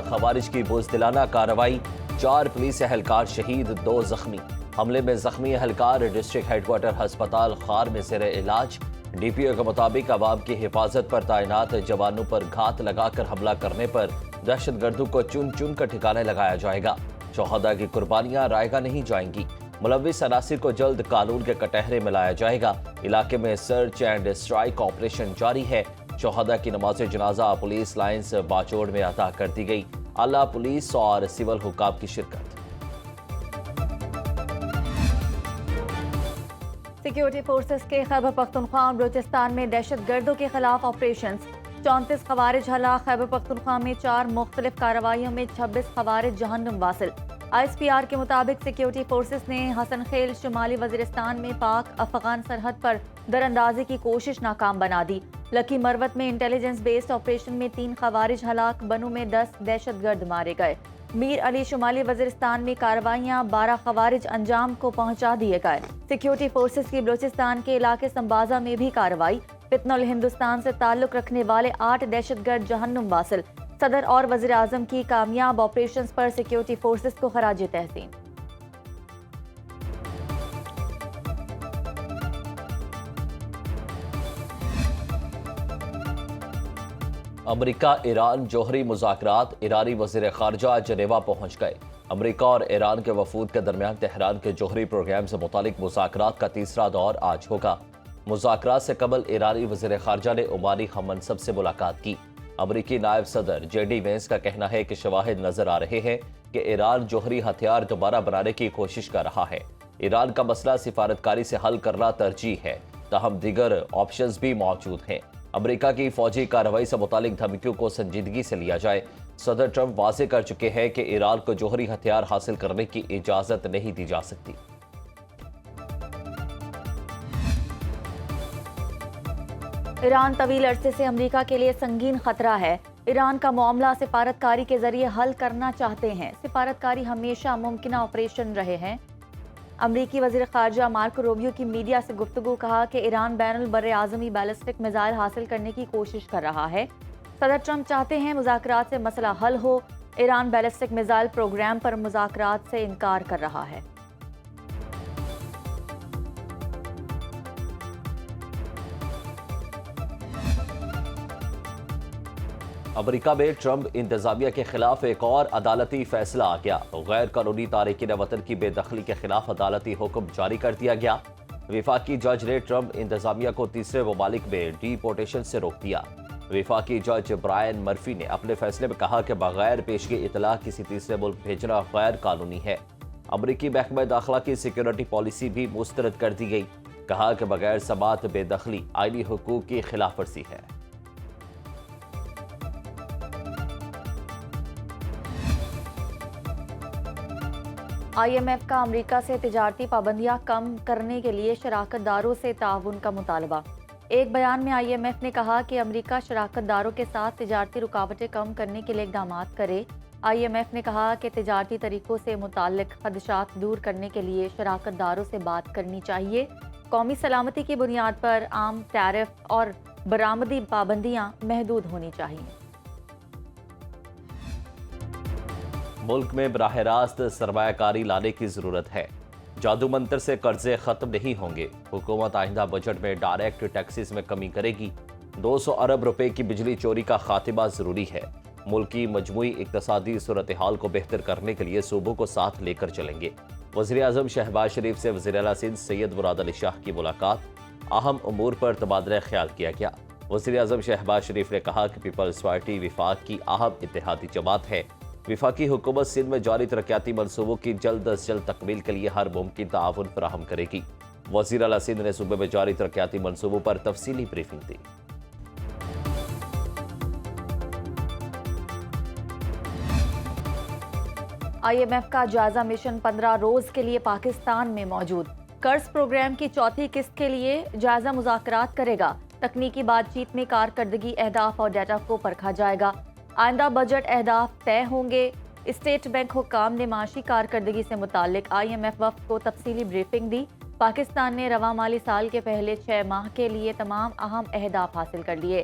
خوارج کی بزدلانہ کارروائی، 4 پولیس اہلکار شہید، 2 زخمی۔ حملے میں زخمی اہلکار ڈسٹرکٹ ہیڈ کوارٹر ہسپتال خار میں زیر علاج۔ ڈی پی او کے مطابق عوام کی حفاظت پر تعینات جوانوں پر گھات لگا کر حملہ کرنے پر دہشت گردوں کو چن چن کر ٹھکانے لگایا جائے گا۔ شہداء کی قربانیاں رائے گاہ نہیں جائیں گی۔ ملوث عناصر کو جلد قانون کے کٹہرے میں لایا جائے گا۔ علاقے میں سرچ اینڈ اسٹرائک آپریشن جاری ہے۔ شہداء کی نماز جنازہ پولیس لائنز باچوڑ میں ادا کر دی گئی۔ اعلیٰ پولیس اور سول حکام کی شرکت۔ سیکیورٹی فورسز کے خیبر پختونخوا اور بلوچستان میں دہشت گردوں کے خلاف آپریشنز، 34 خوارج ہلاک۔ خیبر پختونخوا میں 4 مختلف کارروائیوں میں 26 خوارج جہنم واصل۔ آئی ایس پی آر کے مطابق سیکیورٹی فورسز نے حسن خیل شمالی وزیرستان میں پاک افغان سرحد پر دراندازی کی کوشش ناکام بنا دی۔ لکی مروت میں انٹیلیجنس بیسڈ آپریشن میں 3 خوارج ہلاک، بنو میں 10 دہشت گرد مارے گئے۔ میر علی شمالی وزیرستان میں کارروائیاں، 12 خوارج انجام کو پہنچا دیے گئے۔ سیکیورٹی فورسز کی بلوچستان کے علاقے سمبازہ میں بھی کارروائی، فتنہ الہندوستان سے تعلق رکھنے والے 8 دہشت گرد جہنم واصل۔ صدر اور وزیر اعظم کی کامیاب آپریشنز پر سیکیورٹی فورسز کو خراج تحسین۔ امریکہ ایران جوہری مذاکرات، ایرانی وزیر خارجہ جنیوا پہنچ گئے۔ امریکہ اور ایران کے وفود کے درمیان تہران کے جوہری پروگرام سے متعلق مذاکرات کا تیسرا دور آج ہوگا۔ مذاکرات سے قبل ایرانی وزیر خارجہ نے عمانی ہم منصب سے ملاقات کی۔ امریکی نائب صدر جے ڈی وینس کا کہنا ہے کہ شواہد نظر آ رہے ہیں کہ ایران جوہری ہتھیار دوبارہ بنانے کی کوشش کر رہا ہے۔ ایران کا مسئلہ سفارتکاری سے حل کرنا ترجیح ہے، تاہم دیگر آپشنز بھی موجود ہیں۔ امریکہ کی فوجی کارروائی سے متعلق دھمکیوں کو سنجیدگی سے لیا جائے۔ صدر ٹرمپ واضح کر چکے ہیں کہ ایران کو جوہری ہتھیار حاصل کرنے کی اجازت نہیں دی جا سکتی۔ ایران طویل عرصے سے امریکہ کے لیے سنگین خطرہ ہے۔ ایران کا معاملہ سفارتکاری کے ذریعے حل کرنا چاہتے ہیں۔ سفارتکاری ہمیشہ ممکنہ آپریشن رہے ہیں۔ امریکی وزیر خارجہ مارکو روبیو کی میڈیا سے گفتگو، کہا کہ ایران بین البراعظمی بیلسٹک میزائل حاصل کرنے کی کوشش کر رہا ہے۔ صدر ٹرمپ چاہتے ہیں مذاکرات سے مسئلہ حل ہو۔ ایران بیلسٹک میزائل پروگرام پر مذاکرات سے انکار کر رہا ہے۔ امریکہ میں ٹرمپ انتظامیہ کے خلاف ایک اور عدالتی فیصلہ آ گیا۔ غیر قانونی تارکین وطن کی بے دخلی کے خلاف عدالتی حکم جاری کر دیا گیا۔ وفاقی جج نے ٹرمپ انتظامیہ کو تیسرے ممالک میں ڈی پورٹیشن سے روک دیا۔ وفاقی جج برائن مرفی نے اپنے فیصلے میں کہا کہ بغیر پیشگی اطلاع کسی تیسرے ملک بھیجنا غیر قانونی ہے۔ امریکی محکمہ داخلہ کی سیکیورٹی پالیسی بھی مسترد کر دی گئی۔ کہا کہ بغیر سماعت بے دخلی آئینی حقوق کی خلاف ورزی ہے۔ آئی ایم ایف کا امریکہ سے تجارتی پابندیاں کم کرنے کے لیے شراکت داروں سے تعاون کا مطالبہ۔ ایک بیان میں آئی ایم ایف نے کہا کہ امریکہ شراکت داروں کے ساتھ تجارتی رکاوٹیں کم کرنے کے لیے اقدامات کرے۔ آئی ایم ایف نے کہا کہ تجارتی طریقوں سے متعلق خدشات دور کرنے کے لیے شراکت داروں سے بات کرنی چاہیے۔ قومی سلامتی کی بنیاد پر عام ٹیرف اور برآمدی پابندیاں محدود ہونی چاہیے۔ ملک میں براہ راست سرمایہ کاری لانے کی ضرورت ہے۔ جادو منتر سے قرضے ختم نہیں ہوں گے۔ حکومت آئندہ بجٹ میں ڈائریکٹ ٹیکسز میں کمی کرے گی۔ 200 ارب روپے کی بجلی چوری کا خاتمہ ضروری ہے۔ ملک کی مجموعی اقتصادی صورتحال کو بہتر کرنے کے لیے صوبوں کو ساتھ لے کر چلیں گے۔ وزیر اعظم شہباز شریف سے وزیر اعلیٰ سندھ سید مراد علی شاہ کی ملاقات، اہم امور پر تبادلہ خیال کیا گیا۔ وزیر اعظم شہباز شریف نے کہا کہ پیپلز پارٹی وفاق کی اہم اتحادی جماعت ہے۔ وفاقی حکومت سندھ میں جاری ترقیاتی منصوبوں کی جلد از جلد تکمیل کے لیے ہر ممکن تعاون فراہم کرے گی۔ وزیر اعلیٰ سندھ نے صوبے میں جاری ترقیاتی منصوبوں پر تفصیلی بریفنگ دی۔ آئی ایم ایف کا جائزہ مشن 15 روز کے لیے پاکستان میں موجود۔ قرض پروگرام کی چوتھی قسط کے لیے جائزہ مذاکرات کرے گا۔ تکنیکی بات چیت میں کارکردگی، اہداف اور ڈیٹا کو پرکھا جائے گا۔ آئندہ بجٹ اہداف طے ہوں گے۔ اسٹیٹ بینک حکام نے معاشی کارکردگی سے متعلق آئی ایم ایف وفد کو تفصیلی بریفنگ دی۔ پاکستان نے رواں مالی سال کے پہلے 6 ماہ کے لیے تمام اہم اہداف حاصل کر لیے۔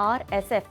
RSF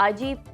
IG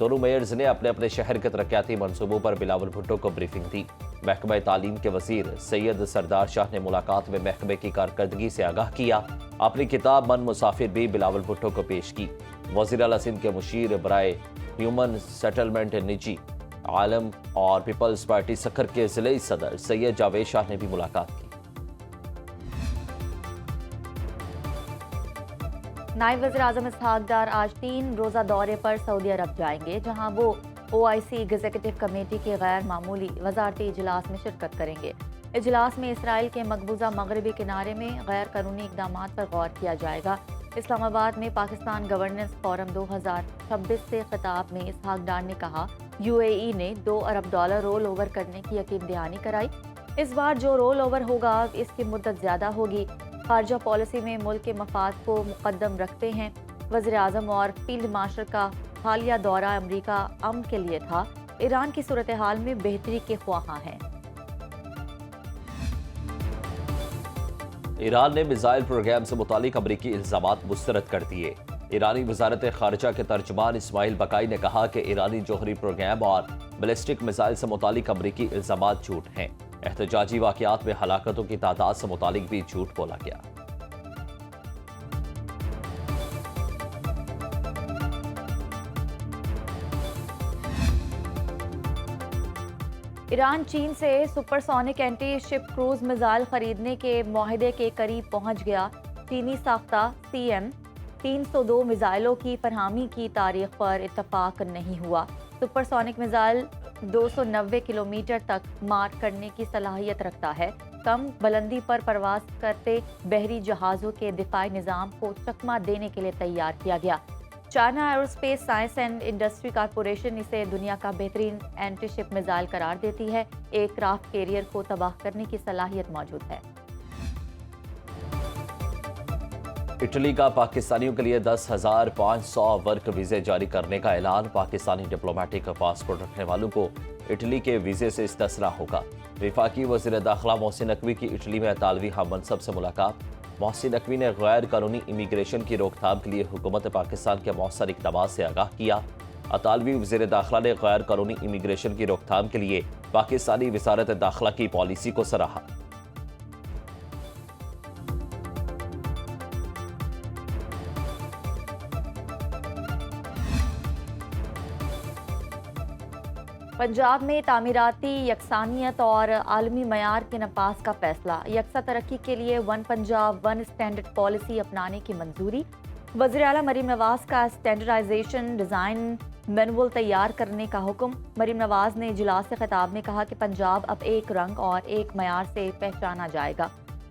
دونوں میئرز نے اپنے اپنے شہر کے ترقیاتی منصوبوں پر بلاول بھٹو کو بریفنگ دی۔ محکمہ تعلیم کے وزیر سید سردار شاہ نے ملاقات میں محکمے کی کارکردگی سے آگاہ کیا۔ اپنی کتاب من مسافر بھی بلاول بھٹو کو پیش کی۔ وزیر اعلیٰ سندھ کے مشیر برائے ہیومن سیٹلمنٹ نجی عالم اور پیپلز پارٹی سکھر کے ضلعی صدر سید جاوید شاہ نے بھی ملاقات کی۔ نائب وزیر اعظم اسحاق ڈار آج 3 روزہ دورے پر سعودی عرب جائیں گے، جہاں وہ OIC ایگزیکٹو کمیٹی کے غیر معمولی وزارتی اجلاس میں شرکت کریں گے۔ اجلاس میں اسرائیل کے مقبوضہ مغربی کنارے میں غیر قانونی اقدامات پر غور کیا جائے گا۔ اسلام آباد میں پاکستان گورننس فورم 2026 سے خطاب میں اسحاق ڈار نے کہا، UAE نے $2 ارب رول اوور کرنے کی یقین دہانی کرائی۔ اس بار جو رول اوور ہوگا اس کی مدت زیادہ ہوگی۔ خارجہ پالیسی میں ملک کے مفاد کو مقدم رکھتے ہیں۔ وزیر اعظم اور فیلڈ مارشل کا حالیہ دورہ امریکہ امن کے لیے تھا، ایران کی صورتحال میں بہتری کے خواہاں ہیں۔ ایران نے میزائل پروگرام سے متعلق امریکی الزامات مسترد کر دیے۔ ایرانی وزارت خارجہ کے ترجمان اسماعیل بقائی نے کہا کہ ایرانی جوہری پروگرام اور بیلسٹک میزائل سے متعلق امریکی الزامات جھوٹ ہیں۔ احتجاجی واقعات میں ہلاکتوں کی تعداد سے متعلق بھی جھوٹ بولا گیا۔ ایران چین سے سپر سونک اینٹی شپ کروز میزائل خریدنے کے معاہدے کے قریب پہنچ گیا۔ چینی ساختہ CM-302 میزائلوں کی فراہمی کی تاریخ پر اتفاق نہیں ہوا۔ سپر سونک میزائل 290 کلومیٹر تک مار کرنے کی صلاحیت رکھتا ہے۔ کم بلندی پر پرواز کرتے بحری جہازوں کے دفاعی نظام کو چکمہ دینے کے لیے تیار کیا گیا۔ China aerospace science and industry corporation اسے دنیا کا بہترین اینٹی شپ میزائل قرار دیتی ہے۔ ایک کرافٹ کیریئر کو تباہ کرنے کی صلاحیت موجود ہے۔ اٹلی کا پاکستانیوں کے لیے 10,500 ورک ویزے جاری کرنے کا اعلان۔ پاکستانی ڈپلومیٹک پاسپورٹ رکھنے والوں کو اٹلی کے ویزے سے استثنا ہوگا۔ وفاقی وزیر داخلہ محسن نقوی کی اٹلی میں اطالوی ہم منصب سے ملاقات۔ محسن نقوی نے غیر قانونی امیگریشن کی روک تھام کے لیے حکومت پاکستان کے مؤثر اقدامات سے آگاہ کیا۔ اطالوی وزیر داخلہ نے غیر قانونی امیگریشن کی روک تھام کے لیے پاکستانی وزارت داخلہ کی پالیسی کو سراہا۔ پنجاب میں تعمیراتی یکسانیت اور عالمی معیار کے نفاذ کا فیصلہ۔ یکساں ترقی کے لیے one Punjab one standard policy اپنانے کی منظوری۔ وزیر اعلیٰ مریم نواز کا اسٹینڈرڈائزیشن ڈیزائن مینول تیار کرنے کا حکم۔ مریم نواز نے اجلاس سے خطاب میں کہا کہ پنجاب اب ایک رنگ اور ایک معیار سے پہچانا جائے گا۔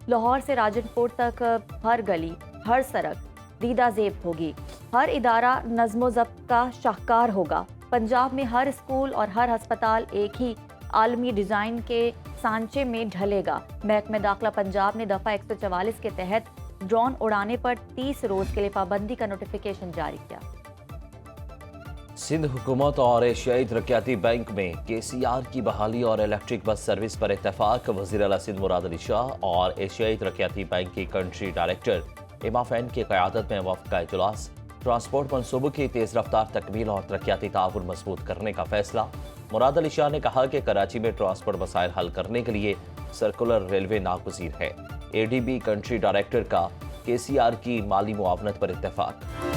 لاہور سے راجن پور تک ہر گلی، ہر سڑک دیدہ زیب ہوگی۔ ہر ادارہ نظم و ضبط کا شاہکار ہوگا۔ پنجاب میں ہر اسکول اور ہر ہسپتال ایک ہی عالمی ڈیزائن کے سانچے میں ڈھلے گا۔ محکمہ داخلہ پنجاب نے دفعہ 144 کے تحت ڈرون اڑانے پر 30 روز کے لیے پابندی کا نوٹیفیکیشن جاری کیا۔ سندھ حکومت اور ایشیائی ترقیاتی بینک میں KCR کی بحالی اور الیکٹرک بس سروس پر اتفاق۔ وزیر اعلیٰ سندھ مراد علی شاہ اور ایشیائی ترقیاتی بینک کی کنٹری ڈائریکٹر ایما فین کی قیادت میں وفد کا اجلاس۔ ٹرانسپورٹ منصوبوں کی تیز رفتار تکمیل اور ترقیاتی تعاون مضبوط کرنے کا فیصلہ۔ مراد علی شاہ نے کہا کہ کراچی میں ٹرانسپورٹ مسائل حل کرنے کے لیے سرکولر ریلوے ناگزیر ہے۔ ADB کنٹری ڈائریکٹر کا KCR کی مالی معاونت پر اتفاق۔